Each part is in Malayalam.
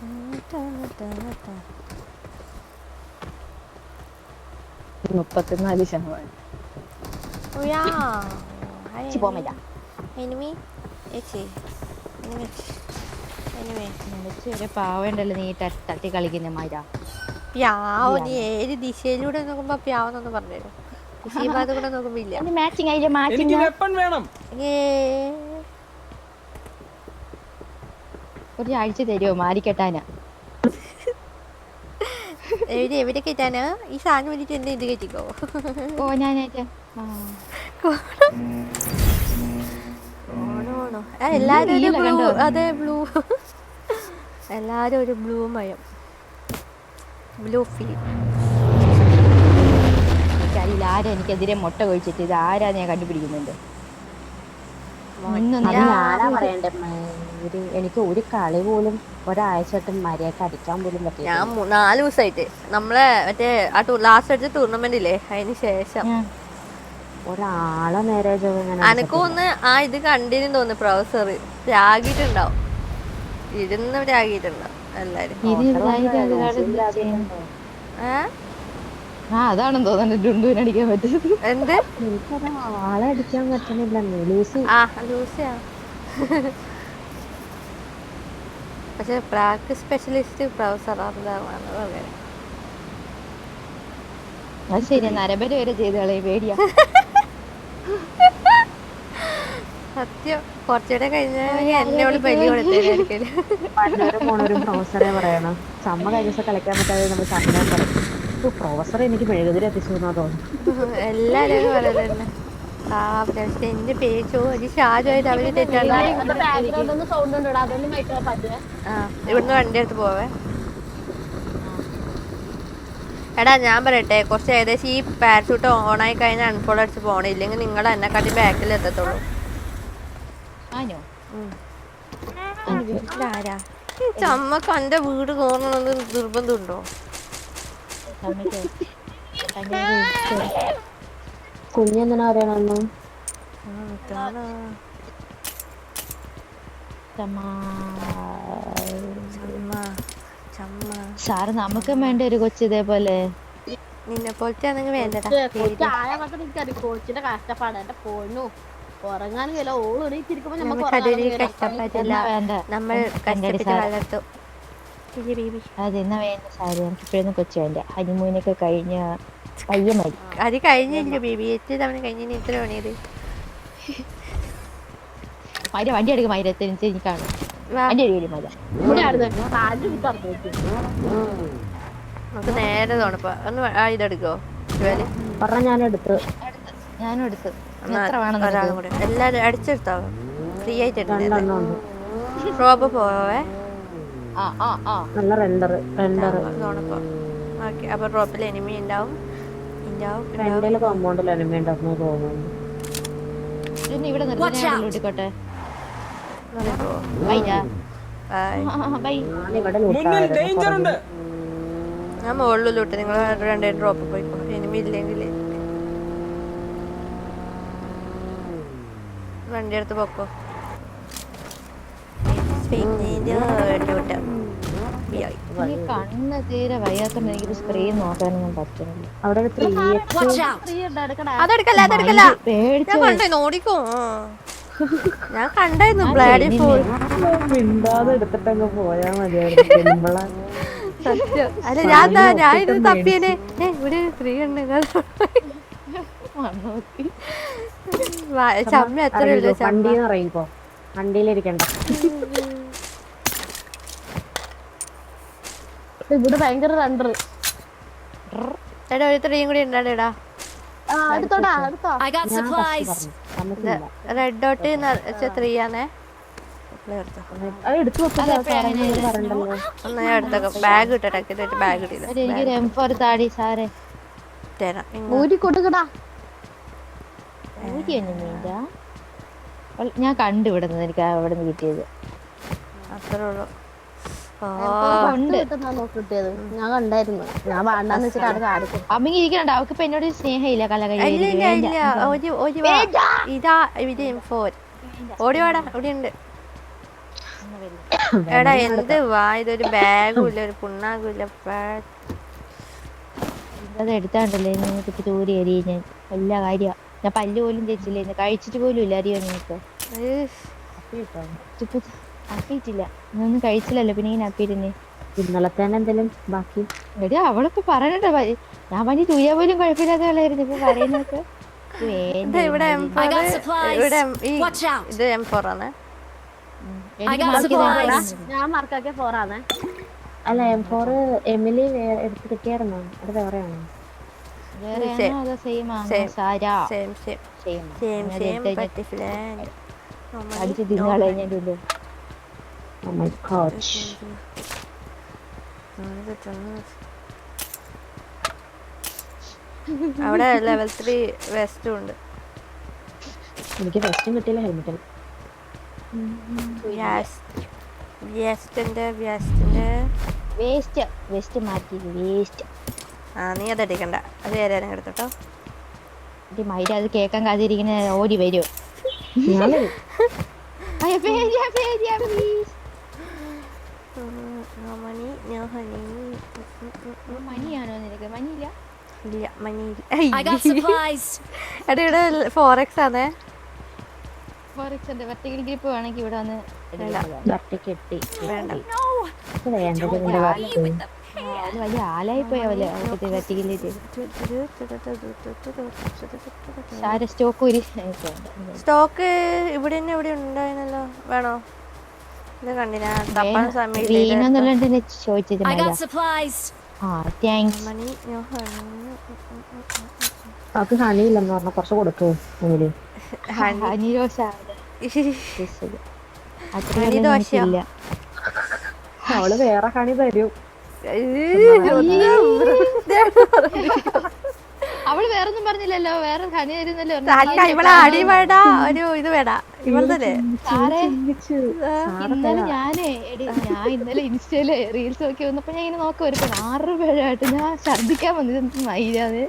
%34. Oh yeah. Hi പോകാൻ പറ്റാ enemy. Enemy. Enemy. ഒരു പാവണ്ടല്ലോ നീ തട്ടി കളിക്കുന്ന മര പ്യാവ് നീ ഏത് ദിശയിലൂടെ നോക്കുമ്പോ പ്യാവെന്നൊന്ന് പറഞ്ഞുതരും. ഈ ഭാഗത്ത് കൂടെ നോക്കുമ്പോ ഇല്ല. മാച്ചിങ് ആയില്ലേ മാച്ചിങ് ഒരാഴ്ച തരുമോ മാരിക്കെട്ടാനാ എവിടെ കയറ്റാനാ ഈ സാധനം വേണ്ടിട്ട് എന്നെ ഇത് കയറ്റിക്കോ. ഓ ഞാനായിട്ട് എല്ലാരും ഒരു ബ്ലൂ. അതെ ബ്ലൂ. എല്ലാരും ഒരു ബ്ലൂ മയം. Blue feel. എനിക്കറിയില്ല ആരാ എനിക്കെതിരെ മുട്ട കഴിച്ചിട്ട് ഇത് ആരാ ഞാൻ കണ്ടുപിടിക്കുന്നുണ്ട്. ഞാനാ പറയണ്ടേ എനിക്ക് ഒരു കളി പോലും ഒരാഴ്ചയായിട്ടും മര്യാദക്ക് അടിക്കാൻ പോലും പറ്റില്ല. ഞാൻ 4 ദിവസമായിട്ട് നമ്മളെ മറ്റേ ആ ലാസ്റ്റ് അടിച്ച ടൂർണമെന്റ് ഇല്ലേ അതിന് ശേഷം ഒരാളെ നേരെ അനക്കൊന്ന് ആ ഇത് കണ്ടിന് തോന്നുന്നു. പ്രൊഫസർ രാഗിട്ടുണ്ടാവും. ഇരുന്ന് രാഗിട്ടുണ്ടാവും എല്ലാരും. അതാണെന്ന് തോന്നുന്നു ഡുണ്ടുവിനടിക്കാൻ പറ്റുന്നത്. എന്ത് ആളെ അടിക്കാൻ പറ്റണില്ല. ലൂസിയാ. പക്ഷെ പ്രാക്ടീസ് സ്പെഷ്യലിസ്റ്റ് പ്രൊഫസർ അത് ശരി നരബല വരെ ചെയ്ത് കളയും പേടിയാ. സത്യം കുറച്ചുകൂടെ കഴിഞ്ഞാൽ എന്നോട് ബലി കൊടുത്തേക്കും. ഒരു പ്രൊഫസറെ പറയണം ചമ്മ കഴിഞ്ഞ ദിവസം കളിക്കാൻ പറ്റാതെ നമ്മൾ ചമ്മ പറയും പ്രൊഫസർ എനിക്ക് മെഴുകുതിരി എത്തിച്ചെന്നാ തോന്നുന്നു. എല്ലാരും പറയലന്നെ. എന്റെ പേച്ചോ ഒരു ഷാജുമായിട്ട് അവര് തെറ്റാണ്. ഇവിടുന്ന് വണ്ടി എടുത്ത് പോവേ. എടാ ഞാൻ പറയട്ടെ കുറച്ച് ഏകദേശം ഈ പാരഷൂട്ട് ഓണായി കഴിഞ്ഞാൽ അൺഫോളോ അടിച്ച് പോകണം. ഇല്ലെങ്കിൽ നിങ്ങൾ എന്നെക്കാട്ടി ബാക്കിൽ എത്തത്തുള്ളൂ. ആരാ ചമ്മക്ക് എന്റെ വീട് കോരണമെന്ന് നിർബന്ധമുണ്ടോ? കുഞ്ഞെന്തിനാ പറയണു? സാറ് നമുക്കും വേണ്ട ഒരു കൊച്ചു ഇതേപോലെ നിന്നെ പോലത്തെ ആണെങ്കിൽ വേണ്ടടാ. കോച്ചിന്റെ കഷ്ടപ്പാട് എന്റെ പോന്നു ഉറങ്ങാനില്ല. കഷ്ടപ്പെട്ടില്ല നമ്മൾ കഷ്ടപ്പെട്ട് വളർത്തും. അതെന്നാ വേണ്ട സാരി എനിക്ക് ഇപ്പോഴൊന്നും കൊച്ചു വേണ്ട. ഹണിമൂനൊക്കെ കഴിഞ്ഞ പയ്യ മതി. അത് കഴിഞ്ഞില്ല ബേബി. 8 തവണ കഴിഞ്ഞ എത്ര പണിയത്. മൈര വണ്ടി എടുക്കും. മൈരത്തെ കാണും വണ്ടി എടുക്കും. നമുക്ക് നേരെ തോണപ്പോ ഒന്ന് ഇതെടുക്കോ ഞാനും എടുത്തു. എല്ലാരും അടിച്ചെടുത്തോ ഫ്രീ ആയിട്ട് റോബ് പോവേ. ഓക്കെ അപ്പൊ റോബിൽ എനിമി ഉണ്ടാവും. കോമ്പൗണ്ടിൽ എനിമി ഉണ്ടാവുന്നു തോന്നുന്നു. ഇവിടെ നിർത്തിക്കോട്ടെ. ഞാൻ മുകളിലോട്ട് നിങ്ങൾ രണ്ടേരും ഡ്രോപ്പ് പോയിക്കോ. എനിമി ഇല്ലെങ്കിൽ വണ്ടി എടുത്ത് പോക്കോ. കണ്ണ് തീരെ വയ്യാത്തോണ്ട് എനിക്ക് സ്ക്രീൻ നോക്കാനൊന്നും പറ്റുന്നില്ല. അതെടുക്കല്ല ഓടിക്കോ. ഞാൻ കണ്ടായിരുന്നു ബ്ലാഡി ഫോൾ. എടുത്തിട്ടങ്ങ് പോയാ മതിയായിരുന്നു. സത്യം. അല്ല ഞാൻ ഇത് തപ്പിയനെ ഇവിടെ സ്ത്രീ ഉണ്ട്. ചമ്മ എത്ര വണ്ടിന്ന് പറയുമ്പോ വണ്ടിയിലിരിക്കണ്ട. ഇവിടെ ഭയങ്കര റണ്ടർ. എടാ ഒരു സ്ത്രീയും കൂടി ഉണ്ടാടാ. റെഡ് ഡോട്ട് 3 ആണേ. ബാഗ് കിട്ടട്ടെ. ബാഗ് കിട്ടില്ല. ഞാൻ കണ്ടുവിടുന്നത് എനിക്ക് അവിടെ നിന്ന് കിട്ടിയത് അത്രേ ഉള്ളൂ. ഞാൻ കണ്ടായിരുന്നു. ഞാൻ വേണ്ടാന്ന് വെച്ചിട്ട് അമ്മ ഇരിക്കണ്ട. അവൾക്ക് ഇപ്പൊ എന്നോട് സ്നേഹമില്ല. ഇതാ ഓടിവാടാ. ഇവിടെ ഉണ്ട്. എടാ എന്ത് വാ ഇതൊരു ബാഗും ഇല്ല ഒരു പുണ്ണാകും ഇല്ല അത് എടുത്താണ്ടല്ലേ നിങ്ങൾക്ക് ഇപ്പൊ ചൂരി അറിയ ഞാൻ എല്ലാ കാര്യ ഞാൻ പല്ല് പോലും തേച്ചില്ലേ കഴിച്ചിട്ട് പോലും ഇല്ല അറിയോ നിങ്ങൾക്ക് അപ്പിയിട്ടില്ല ഇന്നൊന്നും കഴിച്ചില്ലല്ലോ പിന്നെ ഇങ്ങനെ അപ്പിയിരുന്നേ ഇന്നലത്തെ എന്തെങ്കിലും ബാക്കി എടി അവളിപ്പോ പറഞ്ഞിട്ടാ ഞാൻ പനി തൂയ പോലും കുഴപ്പമില്ലാത്ത ആളായിരുന്നു ഇപ്പൊ പറയുന്നൊക്കെ ഇവിടെ ഇത് M4 ആണ്. ഞാൻ മാർക്കാക്കിയ 4 ആണ്. അല്ല M4 എമിലി എടുത്ത് കിട്ടിയായിരുന്നോ അത് വേറെയാണോ അടിച്ച് തിന്നാളെ കഴിഞ്ഞിട്ടുണ്ടോ അവിടെ ലെവൽ 3 വെസ്റ്റും ഉണ്ട്. എനിക്ക് വെസ്റ്റും കിട്ടിയില്ല ഹെൽമെറ്റും. നീ അത് അടിക്കണ്ട, അത് വേറെ എടുത്തോട്ടോ. മൈര അത് കേക്കാൻ കാത്തിരിക്കുന്ന ഓടി വരും. മണിയാണോ നിനക്ക്? മണിയില്ല. ഇല്ല മണിയില്ല. എടാ ഇവിടെ 4x ആണേ. 4x ഉണ്ട്. വെർട്ടിക്കൽ ഗ്രിപ്പ് വേണമെങ്കിൽ ഇവിടെ വന്ന് വലിയ ആലായി പോയ പോലെ സ്റ്റോക്ക് ഇവിടെ തന്നെ ഇവിടെ ഉണ്ടായിരുന്നല്ലോ. വേണോ? ഇത് കണ്ടിനാ തപ്പാൻ സമയം ചോദിച്ചത്. അവർക്ക് ഹണിയില്ലെന്ന് പറഞ്ഞ കുറച്ച് കൊടുക്കൂ. അവള് വേറെ ഹണി തരും. അവള് വേറൊന്നും പറഞ്ഞില്ലല്ലോ. വേറെ ഹണി തരുന്നല്ലോ. ഇവളെ അടി വേടാ, ഒരു ഇത് വേടാ. ഇവളല്ലേ ഇന്നലെ ഞാൻ ഇന്നലെ ഇൻസ്റ്റയില് റീൽസ് നോക്കി വന്നപ്പോ ഞാൻ ഇങ്ങനെ നോക്കി ഒരു 6 രൂപയായിട്ട് ഞാൻ ഛർദിക്കാൻ വന്നത് മൈരാതെ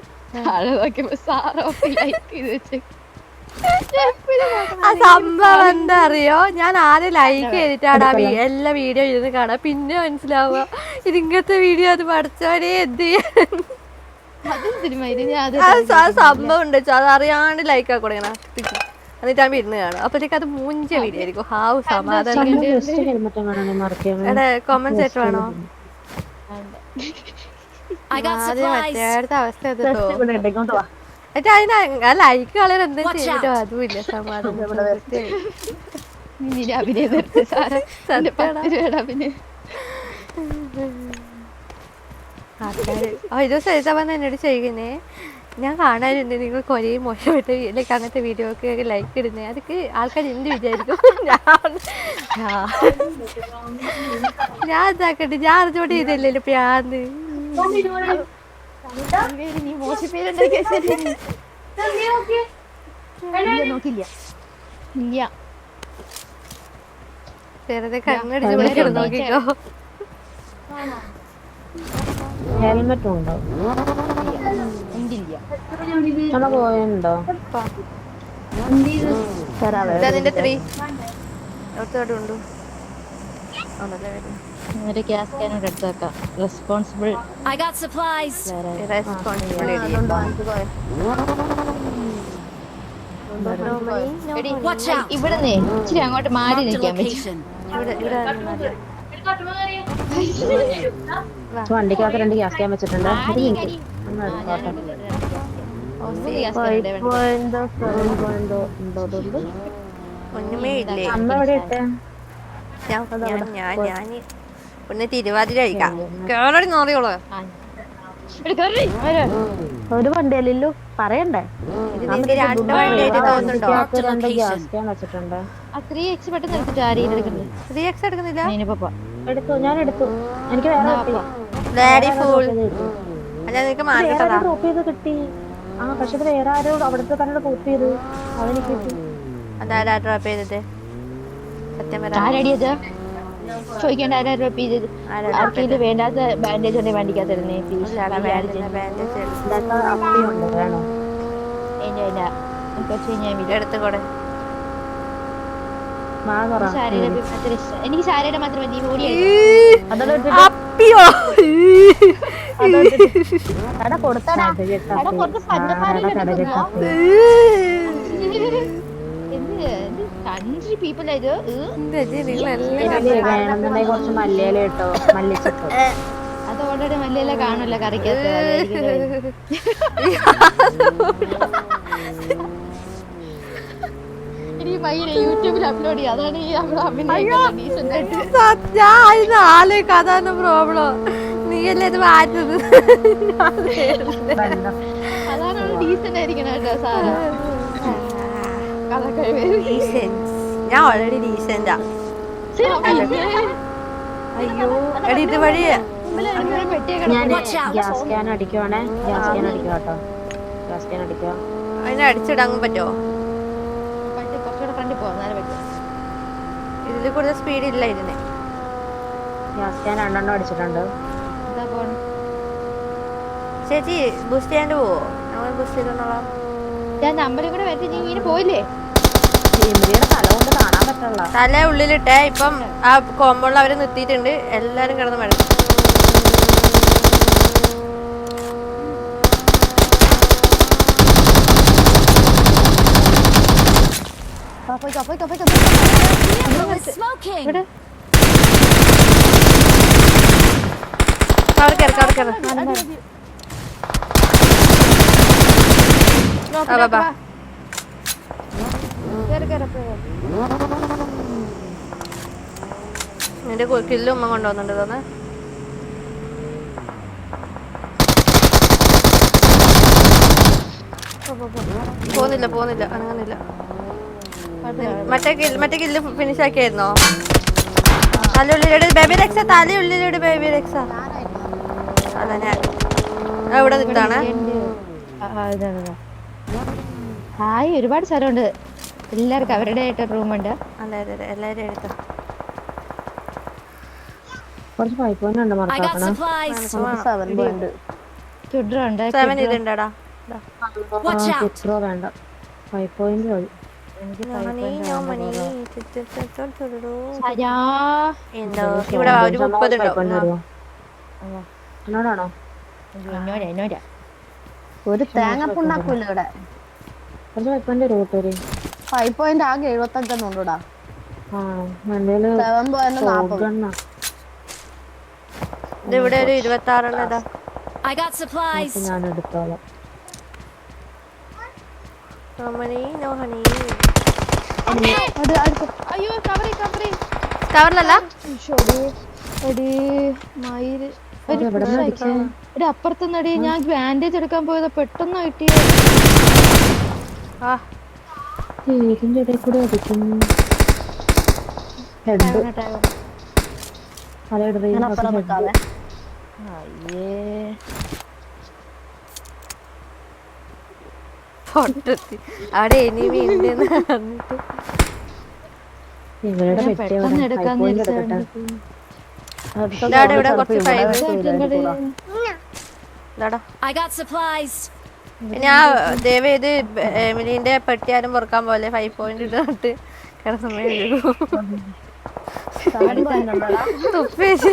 താഴെ നോക്കിയപ്പോ സാറൊക്കെ ലൈക്ക് ചെയ്ത് വെച്ച്. ആ സംഭവം എന്താ അറിയോ, ഞാൻ ആദ്യം ലൈക്ക് ചെയ്തിട്ടാണ് എല്ലാ വീഡിയോ ഇരുന്ന് കാണാം. പിന്നെ മനസ്സിലാവുക ഇതിങ്ങനത്തെ വീഡിയോ അത് പഠിച്ചവരെ എന്ത് ചെയ്യാൻ സംഭവം ഉണ്ട്. അത് അറിയാണ്ട് ലൈക്ക് ആക്കി കൊടുക്കണ എന്നിട്ട് അവൻ ഇരുന്ന് കാണും. അപ്പഴത്തേക്ക് അത് മൂഞ്ച വീഡിയോ ആയിരിക്കും. ഹാവ് സമാധാനം. കൊമന്റ് സെറ്റ് വേണോ? മറ്റേടത്തെ അവസ്ഥ ലൈക്ക് കളർ എന്താ ചെയ്തിട്ടോ അതുമില്ല. സമാധാനം. ഇത് സരിതവൻ എന്നോട് ചെയ്യുന്നേ, ഞാൻ കാണാനുണ്ട് നിങ്ങൾ കുറേ മോശപ്പെട്ട ലൈക്ക് അങ്ങനത്തെ വീഡിയോക്ക് ലൈക്ക് ഇടുന്നേ. അതൊക്കെ ആൾക്കാർ എന്ത് വിചാരിക്കും? ഞാൻ ഇതാക്കട്ടെ, ഞാൻ അറിഞ്ഞോട്ട് ചെയ്തില്ലല്ലോ പ്രാന്ത്. വെറുതെ കണ്ണടിച്ച് നോക്കിക്കോ. ഹെൽമെറ്റ് ഉണ്ടോ? പോയുണ്ടോ? അതിന്റെ 3 ഉണ്ടോ? റെസ്പോൺസിബിൾ ഇവിടുന്ന് ഇച്ചിരി അങ്ങോട്ട് മാറി നിൽക്കാൻ പറ്റും. വണ്ടിക്കകത്ത് 2 ഗ്യാസ് ക്യാൻ വെച്ചിട്ടുണ്ട്. ഒന്നുമേ ഇല്ലേ? അമ്മ എവിടെ ഇട്ടേ? ഒന്ന് തിരുവാതിര കഴിക്കാം. കേളടി നോറിയോളൂ. ഒരു വണ്ടിയല്ലോ പറയണ്ടേ. 2 വണ്ടിയായിട്ട് തോന്നുന്നുണ്ടോ? 3x പെട്ടെന്ന് എടുത്തിട്ട് ആരെയും എടുക്കുന്നത്? 3x എടുക്കുന്നില്ല. എടുത്തു, ഞാൻ എടുത്തു. എനിക്ക് വേറെ ഡ്രോപ്പ് ചെയ്ത് കിട്ടി. ആ പക്ഷെ ഇത് വേറെ ആരോ അവിടുത്തെ തന്നെ ഡ്രോപ്പ് ചെയ്ത് അതെനിക്ക് കിട്ടി. അതാരാ ഡ്രോപ്പ് ചെയ്തത്? സത്യം ആരടിയത് ചോദിക്കേണ്ട. ആരാ ഡ്രോപ്പ് ചെയ്തത്? ആർക്കെങ്കിലും വേണ്ടാത്ത ബാൻഡേജ് ഉണ്ടെങ്കിൽ വണ്ടിക്കകത്തിരുന്നേ പ്ലീസ്. എടുത്തുകൂടെ എനിക്ക് ശാരയുടെ മാത്രം മതി അപ്പിയോ എടാ കൊടുത്തടാ കൺട്രി പീപ്പിൾ ആയത് വേണമെന്നുണ്ടെങ്കിൽ കുറച്ച് മല്ലിയില ഇട്ടോ മല്ലിച്ചിട്ടോ അത് ഓൾറെഡി മല്ലിയില കാണൂല കറിക്കകത്ത് ഇനി പയ്യനെ യൂട്യൂബിൽ അപ്ലോഡ് ചെയ്യാം അതാണ് ഈ ഞാൻ ആലോചിക്കും അതാണ് പ്രോബ്ലം നീയല്ലേ ഇത് മാറ്റുന്നത് അതാണ് ഡീസന്റ് ആയിരിക്കണം കേട്ടോ സാറ് ഞാൻ ഓൾറെഡി ഡീസന്റാ അയ്യോ എടി ഇത് വഴി ഞാൻ ഗ്യാസ് ക്യാൻ അടിക്കുവാണേ ഗ്യാസ് ക്യാൻ അടിക്കുക കേട്ടോ ഗ്യാസ് ക്യാൻ അടിക്കുക അതിനെ അടിച്ചിടാൻ പറ്റുമോ കുറച്ചുകൂടെ ഫ്രണ്ടിൽ പോവാം നേരെ പറ്റും ഇതിൽ കൂടുതൽ സ്പീഡ് ഇല്ല ഇതിന് ഗ്യാസ് ക്യാൻ 2 എണ്ണം അടിച്ചിട്ടുണ്ട് എന്താ പോണം ചേച്ചി ബൂസ്റ്റ് ചെയ്യാണ്ട് പോവോ നമ്മൾ ബൂസ്റ്റ് ചെയ്തോളാം ഞാൻ നമ്പറും കൂടെ വരട്ടെ നീ ഇങ്ങനെ പോയില്ലേ എമിലിയുടെ തല കൊണ്ട് കാണാൻ പറ്റുള്ള തല ഉള്ളിലിട്ടേ ഇപ്പം ആ കോമ്പൗണ്ടിൽ അവര് നിർത്തിയിട്ടുണ്ട് എല്ലാരും കിടന്ന് മഴ നിന്റെ കില്ല് ഉമ്മ കൊണ്ടുവന്നുണ്ട് തോന്നെ പോന്നില്ല അങ്ങനില്ല മറ്റേ കില്ല് ഫിനിഷ് ആക്കിയായിരുന്നോ തലയുള്ളിലൂടെ ബേബി രക്ഷ തലയുള്ളിലൂടെ ബേബി രക്ഷ അല്ല ഞാൻ ഇവിടെ നിൽക്കാണ് ഹായ് ഒരുപാട് സ്ഥലമുണ്ട് എല്ലാവർക്കും അവരുടെ ആയിട്ട് റൂമുണ്ട് അതെ എല്ലാവരും എടുത്തോ കുറച്ച് 5 പോയിന്റ് ഉണ്ട് മറക്കാക്കണം 7 പോയിന്റ് ചുഡ്രുണ്ട് 7 ഇതുണ്ടടാ എത്രോ വേണ്ട 5 പോയിന്റ് മതി ഇവിടെ ഒരു 30 ഉണ്ടോ എന്നോടാണോ എന്നോരാ ഒരു തേങ്ങ പുണ്ണാക്കൂല ഇവിടെ കുറച്ച് 5 പോയിന്റ് റൂട്ട് വരെ 5 പോയിന്റ് ആകെ 75 ഉണ്ടോടാ മണ്ടേല് 7 പോയിന്റ് 40 ഇവിടെ ഒരു 26 ഉള്ളതാ ഞാൻ എടുത്തോളാം അയ്യോ കവറിലല്ല അപ്പുറത്തുനിന്നടി ഞാൻ ബാൻഡേജ് എടുക്കാൻ പോയത് പെട്ടെന്ന് കിട്ടിയ ഇതിന്റെ ഇടയിൽ കൂടെ അടിക്കുന്നു അവിടെ എനിമി ഉണ്ടെന്ന് പറഞ്ഞിട്ട് ഇവരുടെ ഇവിടെ കുറച്ച് ഞാൻ ദയവേത് എമിലിന്റെ പെട്ടിയാരും പൊറുക്കാൻ പോലെ 5 പോയിന്റ് ഇട്ടിട്ട് കിടന്നു തുപ്പേശി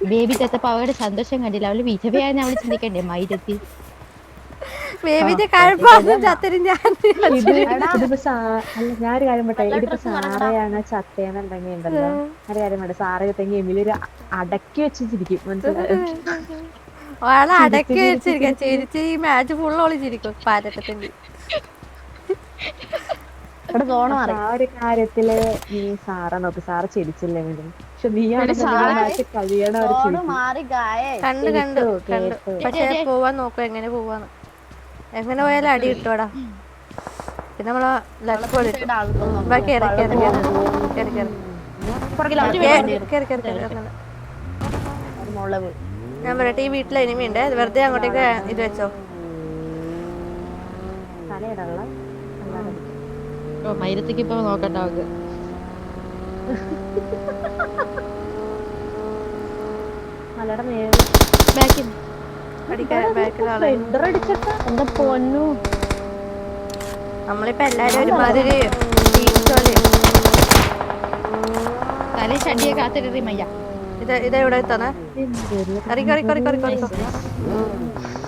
ബേബി ചത്തപ്പോ അവരുടെ സന്തോഷം കണ്ടില്ല അവള് വിധവയാന്ന് അവള് ചിന്തിക്കണ്ടേ മൈരത്തി ബേബിന്റെ കഴപ്പാന്ന് ചത്തരും ഞാനൊരു കാര്യം പറ്റേ ഇതിപ്പോ സാറയാണ് ചത്തേന്നുണ്ടെങ്കിൽ ഉണ്ടല്ലോ ഒരു കാര്യം പറ്റേ സാറ ചത്തെങ്കിൽ എമിലൊരു അടക്കി വെച്ചിരിക്കും മനസ്സിലായോ അവളെ അടക്കി വെച്ചിരിക്കാം ചിരിച്ച് ഈ മാച്ച് ഫുള്ള് ഒളിച്ചിരിക്കും പാരട്ടത്തിന്റെ ആ ഒരു കാര്യത്തില് നീ സാറ നോക്ക് സാറ് ചിരിച്ചില്ലേ വീണ്ടും പക്ഷെ നീയാണ് കഴിയണ കണ്ടു പക്ഷെ പോവാൻ നോക്കും എങ്ങനെ പോവാന്ന് എങ്ങനെ പോയാലും അടി കിട്ടുവാടാ പിന്നെ നമ്മളെ ഞാൻ പറയട്ടെ ഈ വീട്ടിൽ എനിമി ഉണ്ട് വെറുതെ അങ്ങോട്ടേക്ക് ഇത് വെച്ചോ മൈരത്തേക്ക് ഇപ്പൊ നോക്കട്ടെ അവക്ക് മലയുടെ മേലെ ബാക്കിൽ അടിക്കാൻ ബാക്കിലാളെ ഫ്ലഡർ അടിച്ചിട്ട് എന്റെ പൊന്നു. നമ്മളിപ്പോ എല്ലാരും ഒരുമാതിരി ടീംസ് പോലെ. തലേ ചടിയെ കാത്തിരി മയ്യ. ഇതെവിടെ എത്താനേ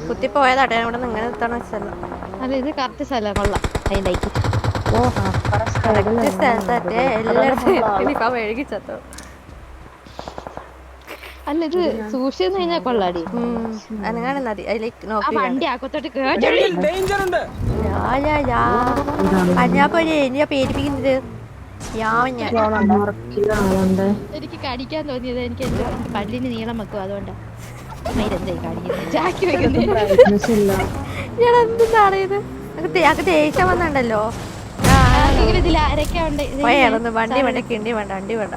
കുത്തിപ്പോയതാട്ടെ ഇവിടെ നിന്ന് ഇങ്ങനെ എത്താന്ന് വെച്ചല്ല. അല്ല ഇത് കറക്റ്റ് സ്ഥലം കൊള്ളാം അതിലേക്ക്. സ്ഥലത്തെ എല്ലാവരും ഇപ്പൊ മെഴുകിച്ചത്തോ. അല്ല ഇത് സൂക്ഷിച്ചു കഴിഞ്ഞാ കൊള്ളാടി. അങ്ങനെ മതി അതിലേക്ക് ആ നോക്കി വണ്ടി ആക്കത്തോട്ട് കേട്ടോടി. പറഞ്ഞാ ഇനിയാ പേടിപ്പിക്കുന്നത്. എനിക്ക് കടിക്കാൻ തോന്നിയത് എനിക്ക് എന്റെ പല്ലിന് നീളം വെക്കും അതുകൊണ്ടാ. മയിലെന്തായി കാണിക്കുന്നത് ചാക്കി വെക്കുന്നത്. എന്താണ് ഇത് ഞങ്ങൾക്ക് ദേഷ്യം വന്നുണ്ടല്ലോ. ഇതിൽ ആരൊക്കെ ഉണ്ട്? വണ്ടി വേണ്ട കിണ്ടി വേണ്ട വണ്ടി വേണ്ട.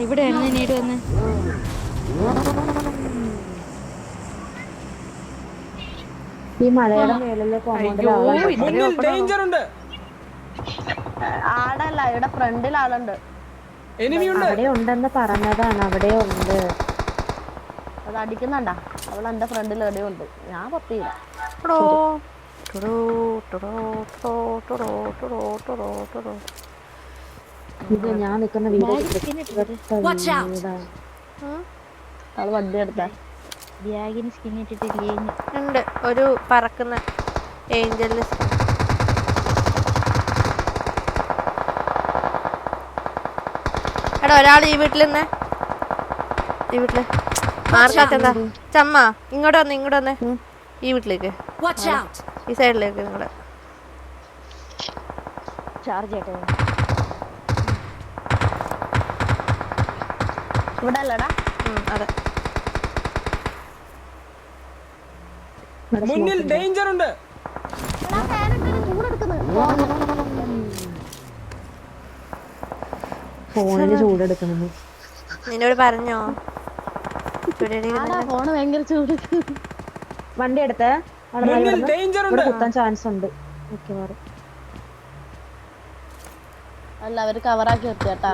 ഇവിടെയാണ് നേരിട്ട് വന്ന് ഈ മലയുടെ മേളിലെ ആടല്ല ഇവിടെ ഫ്രണ്ടിൽ ആളുണ്ട്. അവിടെ ഉണ്ടെന്ന് പറഞ്ഞതാണ്. അവിടെ ഉണ്ട്. അത് അടിക്കുന്നുണ്ടാ. അവൾ എന്റെ ഫ്രണ്ടിൽ എവിടെയുണ്ട്. ഞാൻ പൊത്തിയില്ല. ഇത് ഞാൻ നിൽക്കുന്ന വീട് അവള് വണ്ടി എടുത്ത ബാഗിന് സ്കിൻ ഇട്ടിട്ടില്ലേ? ഉണ്ട് ഒരു പറക്കുന്ന ഏഞ്ചലിന്. എടാ ഒരാൾ ഈ വീട്ടിൽ നിന്ന് ഈ വീട്ടില് ആർക്കാക്കെന്താ ചമ്മ ഇങ്ങോട്ട് വന്ന് ഈ വീട്ടിലേക്ക് ഈ സൈഡിലേക്ക് നിങ്ങള് ചാർജ് ആയിട്ടോ. ഇവിടെ അല്ലടാ. അതെ മുന്നിൽ ഡേഞ്ചർ ഉണ്ട്. ഫോണിന് ചൂടെടുക്കണമെന്ന് നിന്നോട് പറഞ്ഞോ? ഫോണ് ഭയങ്കര ചൂട്. വണ്ടി എടുത്ത് മുന്നിൽ ഡേഞ്ചർ ഉണ്ട്. കുത്താൻ ചാൻസ് ഉണ്ട് മിക്കവാറും. അല്ല അവര് കവറാക്കി വെച്ചേട്ടാ.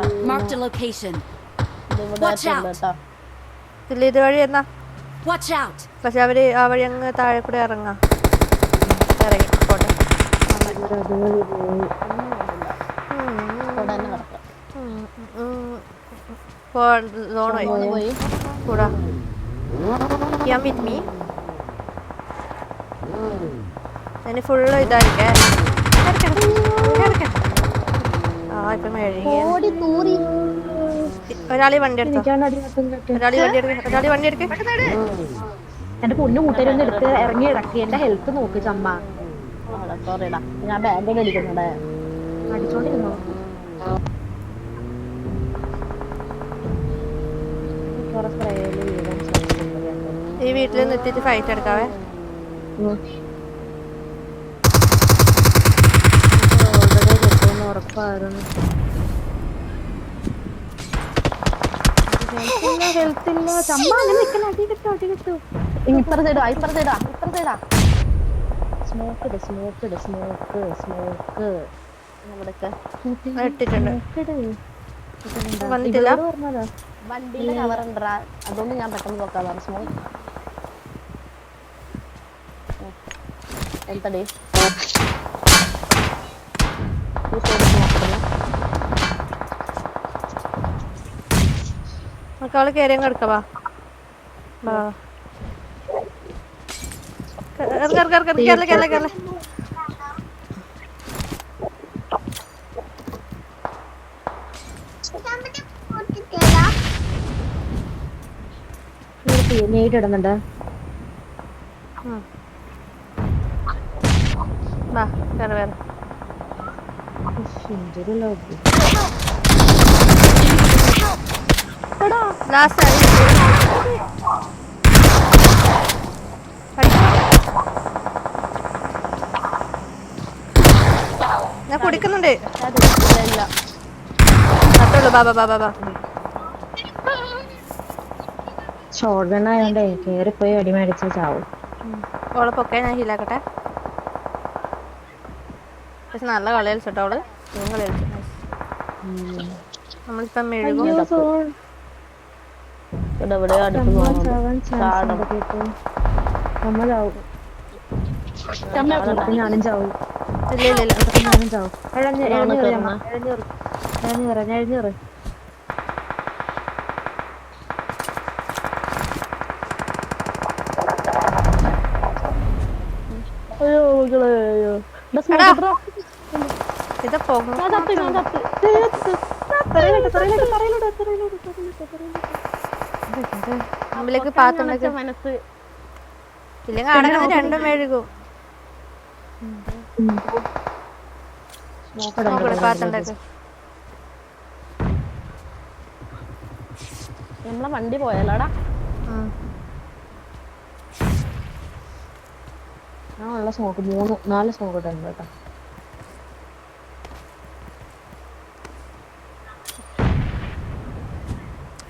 ഇത് വഴി എന്നാ പക്ഷെ അവര് ആ വഴി അങ്ങ് താഴെ കൂടെ ഇറങ്ങി പോട്ടെ. പോയി കൂടാ ഞാൻ വിത്ത് മീ ഞാൻ ഫുള്ള് ഇതായിരിക്കേ. ആ ഇപ്പൊ ഓടി തൂറി. ഒരാളി വണ്ടി എടുത്തോ. ഒരാളി വണ്ടി എടുക്ക. എന്റെ പൊന്നു കൂട്ടുകാരൊന്നും എടുത്ത് ഇറങ്ങി ഇടക്കി. എന്റെ ഹെൽത്ത് നോക്ക് ചമ്മ. സോറിടാ ഞാൻ ബാൻഡേജ് അടിക്കുന്നുണ്ടേ. അടിച്ചോണ്ടിരുന്നോ? ഈ വീട്ടിൽ നിർത്തിയിട്ട് ഫൈറ്റ് എടുക്കാവേ. ഉറപ്പായിരുന്നു. ഇപ്പുറ സൈഡാ. സ്മോക്ക് ഇട്ടിട്ടുണ്ട്. വന്നിട്ടില്ല. വണ്ടിയിലെ കവർ ഉണ്ടാ. അതുകൊണ്ട് ഞാൻ പെട്ടെന്ന് നോക്കാതാണ്. സ്മോക്ക് എന്തടി അവള് കയറിയും കിടക്കവാ. നെയ്റ്റ് ഇടുന്നുണ്ട്. വേറെ ഞാൻ കുടിക്കുന്നുണ്ട്. അത്രയുള്ളൂ. ബാബാ ഷോർഗണ്ണായോണ്ടേ കേറിപ്പോയി അടിമേടിച്ച ചാവും. ഓളപ്പൊക്കെ ഞാൻ ഹീലാക്കട്ടെ. പക്ഷെ നല്ല കളി കളിച്ചോട്ടോ അവള്. കളി കളിച്ചു. നമ്മളിപ്പം മെഴുകും. അയ്യോ സോൺ ഇവിടെ എവിടെയോ അടുത്ത് ചമ്മ പോകുന്നുണ്ട്. ചാവാൻ ചാൻസ് ഉണ്ട് കേട്ടോ. ചമ്മ ചാവും. ചിലപ്പോ ഞാനും ചാവും. ഇല്ല ചിലപ്പോ ഞാനും ചാവും. എഴഞ്ഞ് ഇതാണ് കയറി ചമ്മ. കേറുന്നെ. എഴഞ്ഞ് കയറി. അയ്യോ മക്കളെ, അയ്യോ. ഇവിടെ smoke എടാ. ഇട്ടോ? ഇത് പോകും. ഞാൻ ചത്ത്. മുമ്പിലേക്ക് പൊക്കാൻ പാത്തുണ്ടെങ്കിൽ നനച്ച മനസ്സ്. ഇല്ലെങ്കിൽ അടങ്ങുന്ന രണ്ടും മെഴുകും. നോക്കട്ടെ പാത്തുണ്ടെങ്കിൽ. നമ്മളെ വണ്ടി പോയാലോടാ. ഞാൻ ഉള്ള സ്മോക്ക് 4 സ്മോക്ക് ഇട്ടുണ്ട് കേട്ടോ.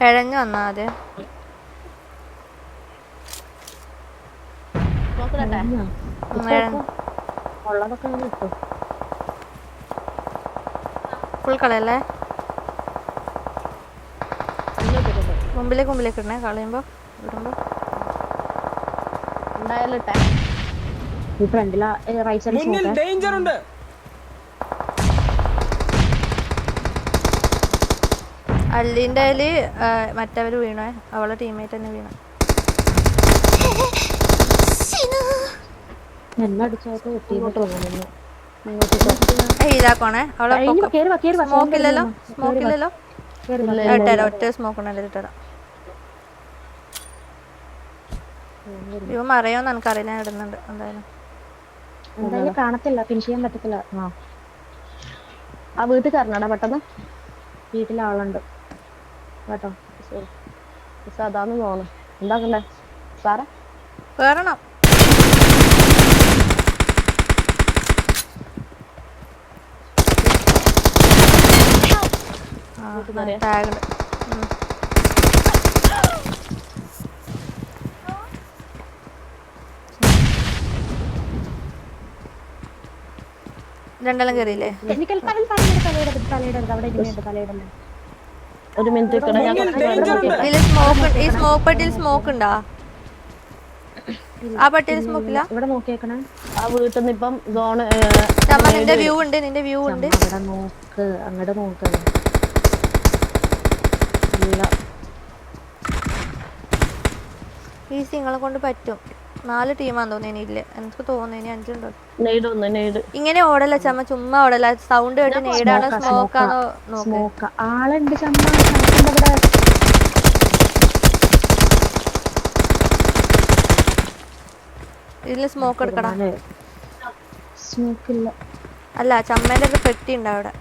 ഇഴഞ്ഞു വന്നാ ആദ്യം. നോക്കട്ടെ. ഉള്ളതൊക്കെ ഞാൻ ഇട്ടു. ഫുൾ കളയല്ലേ. മുമ്പിലേക്ക് ഇടണേ കളയുമ്പോ ഇടുമ്പോ. എന്തായാലും ഇട്ടെ. ഈ ഫ്രണ്ടിലാ റൈറ്റ് സൈഡ് മുന്നിൽ സ്മോക്ക്. ഡേഞ്ചർ ഉണ്ട്. അള്ളിന്റെ അതില് മറ്റവര് വീണേ. അവളെ ടീമേറ്റ് തന്നെ വീണ. എന്നെ അടിച്ചോട്ട് കിട്ടിയെന്ന് തോന്നുന്നു. ഇതാക്കണേ അവളെ. സ്മോക്കില്ലല്ലോ. ഇട്ടരാ ഒറ്റ സ്മോക്ക് ഉണ്ടല്ലോ ഇട്ടരാ. ഇവ മറയോന്ന് എനിക്കറിയില്ല. ഞാൻ ഇടുന്നുണ്ട് എന്തായാലും. എന്തായാലും കാണത്തില്ല, ഫിനിഷ് ചെയ്യാൻ പറ്റത്തില്ല. ആ വീട്ടിൽ കയറണടാ പെട്ടെന്ന്. വീട്ടിൽ ആളുണ്ട് കേട്ടോ. പക്ഷെ അതാന്ന് തോന്നുന്നു. എന്താക്കണ്ടേ സാറേ? കേറണം. ടാഗ് രണ്ടെല്ലാം കയറിയില്ലേ? ഒരു മിനിറ്റ് ഇക്കടെ ഞാൻ ഇതില് സ്മോക്ക്. ഈ സ്മോക്ക് പെട്ടിയിൽ സ്മോക്ക് ഉണ്ടാ? ആ പെട്ടിയിൽ സ്മോക്ക് ഇല്ല. ഇവിടെ നോക്കിയേക്കണേ. ആ വീട്ടിൽ നിന്ന് ഇപ്പം സോണ് നിന്റെ വ്യൂ ഉണ്ട്. നിന്റെ വ്യൂ ഉണ്ട്. അവിടെ നോക്ക്, അങ്ങോട്ട് നോക്ക്. ഇല്ല, ഈ സിങ്ങളെ കൊണ്ട് പറ്റും. 4 ടീമാന്ന് തോന്നുന്നു. ഇനിയില്ല എനിക്ക് തോന്നുന്നു. ഇനി 5 ഉണ്ടോ. നെയ്ഡ് ഇങ്ങനെ ഓടല്ല ചമ്മ. ചുമ്മാ ഓടല്ല. സൗണ്ട് കേട്ട് നെയ്ഡാണോ സ്മോക്കാണോ നോക്ക്. സ്മോക്ക് ആളുണ്ട് ചമ്മ. ഇവിടെ ഇതില് സ്മോക്ക് എടുക്കണം. സ്മോക്ക് ഇല്ല. അല്ല ചമ്മേന്റെ ഒക്കെ പെട്ടി ഉണ്ട് അവിടെ.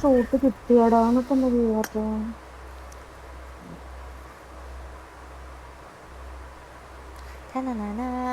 ഷോട്ട് കിട്ടിയടാ. എന്നിട്ട് എന്താ ചെയ്യാത്ത?